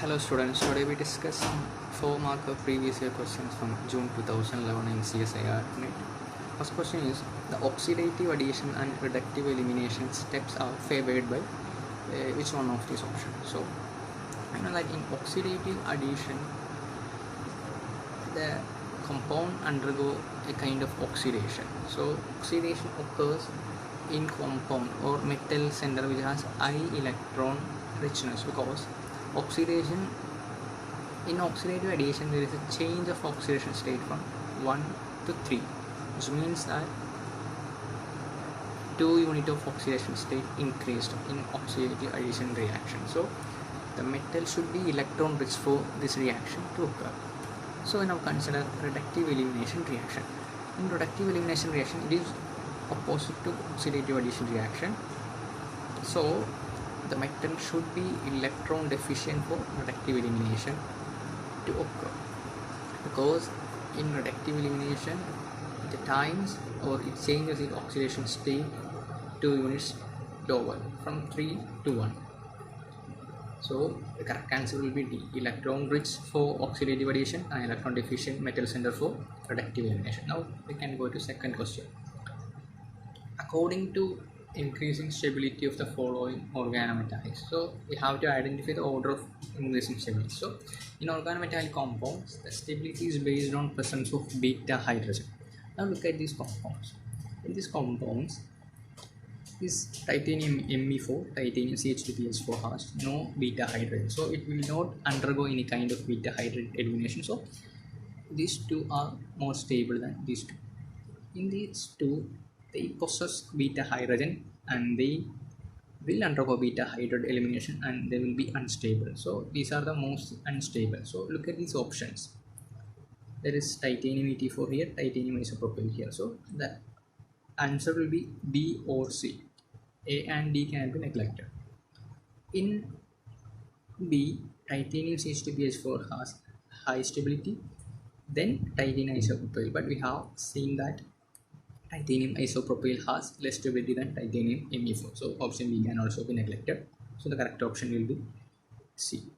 Hello students, today we discuss some 4 mark of previous year questions from June 2011 in CSIR unit. First question is, the oxidative addition and reductive elimination steps are favored by which one of these options? So, like in oxidative addition, the compound undergo a kind of oxidation. So, oxidation occurs in compound or metal center which has high electron richness, because oxidation in oxidative addition there is a change of oxidation state from 1 to 3, which means that 2 unit of oxidation state increased in oxidative addition reaction. So the metal should be electron rich for this reaction to occur. So now consider reductive elimination reaction. In reductive elimination reaction, it is opposite to oxidative addition reaction. So the metal should be electron deficient for reductive elimination to occur, because in reductive elimination the times or it changes its oxidation state 2 units lower from 3 to 1. So the correct answer will be D, electron rich for oxidative addition and electron deficient metal center for reductive elimination. Now we can go to second question. According to increasing stability of the following organometallics, so we have to identify the order of increasing stability. So in organometallic compounds, the stability is based on presence of beta hydrogen. Now look at these compounds. In these compounds, this titanium Me4, titanium CH2PH4 has no beta hydrogen, so it will not undergo any kind of beta hydrogen elimination. So these two are more stable than these two. In these two, they possess beta hydrogen and they will undergo beta hydride elimination and they will be unstable. So these are the most unstable. So look at these options. There is titanium Et4 here, titanium isopropyl here. So the answer will be B or C. A and D can be neglected. In B, titanium CH2PH4 has high stability, then titanium isopropyl, but we have seen that titanium isopropyl has less stability than titanium Me4. So option B can also be neglected. So the correct option will be C.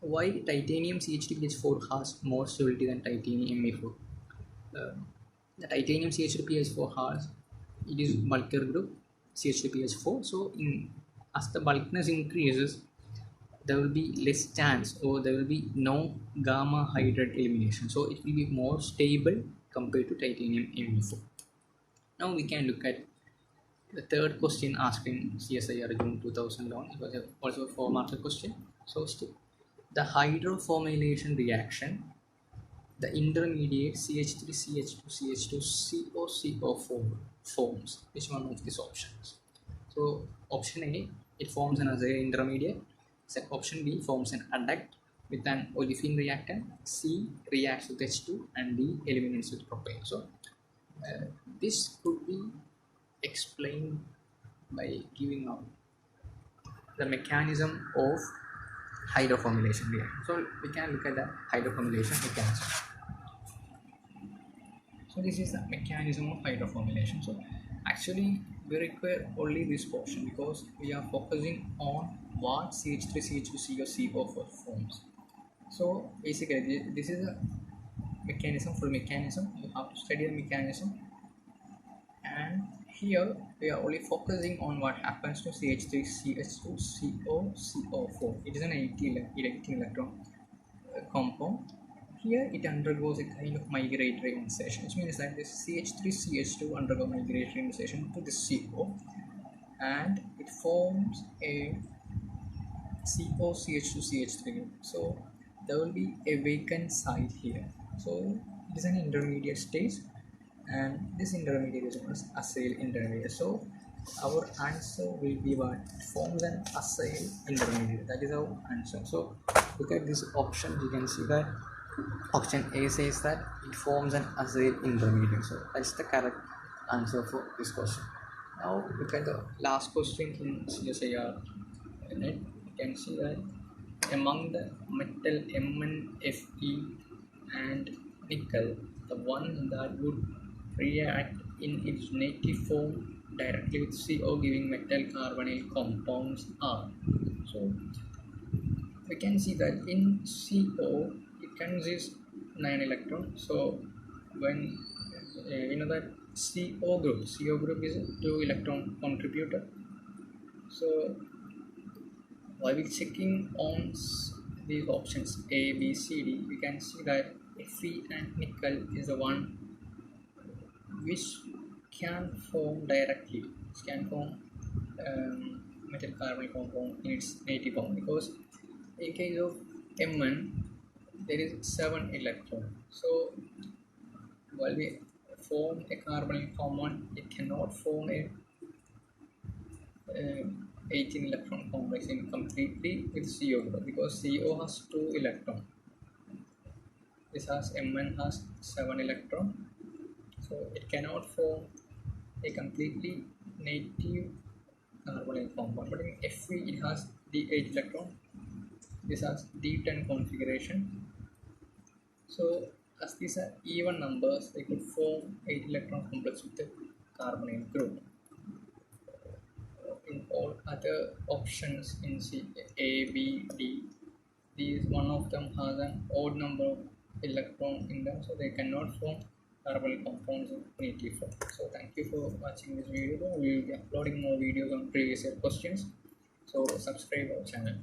Why titanium CH2PH4 has more stability than titanium Me4? The titanium CH2PH4 has, it is bulkier group CH2PH4. So as the bulkness increases, there will be less chance or there will be no gamma hydride elimination. So it will be more stable compared to titanium Me4. Now we can look at the third question asked in CSIR June 2011. It was also a 4-mark question. So the hydroformylation reaction, the intermediate CH3CH2CH2CO4 forms which one of these options? So option A, it forms an acyl intermediate. Option B, forms an adduct with an olefin reactant. C, reacts with H2, and D, eliminates with propane. So this could be explained by giving out the mechanism of hydroformylation reaction. So we can look at the hydroformylation mechanism. So this is the mechanism of hydroformylation. So actually we require only this portion because we are focusing on what CH3CH2CO4 forms. So basically this is a mechanism, full mechanism. You have to study the mechanism, and here we are only focusing on what happens to CH3CH2CO4. It is an 18 electron compound. Here it undergoes a kind of migratory ionization, which means that this CH3CH2 undergo migratory ionization to this CO, and it forms a COCH2CH3. So there will be a vacant site here. So it is an intermediate stage, and this intermediate is known as acyl intermediate. So our answer will be what? It forms an acyl intermediate. That is our answer. So look at this option. You can see that option A says that it forms an acyl intermediate. So that's the correct answer for this question. Now look at the last question in CSIR. You can see that among the metal Mn, Fe and nickel, the one that would react in its native form directly with CO, giving metal carbonyl compounds are. So we can see that in CO it consists 9 electrons. So when you know that CO group is a 2 electron contributor. So while we checking on these options A, B, C, D, we can see that Fe and nickel is the one which can form directly, which can form metal carbon compound in its native form, because in case of Mn there is 7 electron. So while we form a carbon compound, it cannot form a 18 electron complex in completely with CO group, because CO has 2 electron. This has Mn has 7 electron, so it cannot form a completely native carbonyl compound. But in Fe it has D8 electron. This has D10 configuration. So as these are even numbers, they could form 8 electron complex with the carbonyl group. In all other options in C, A, B, D, these one of them has an odd number of electron in them, so they cannot form carbonyl compounds in native form. So thank you for watching this video. We will be uploading more videos on previous year questions. So subscribe our channel.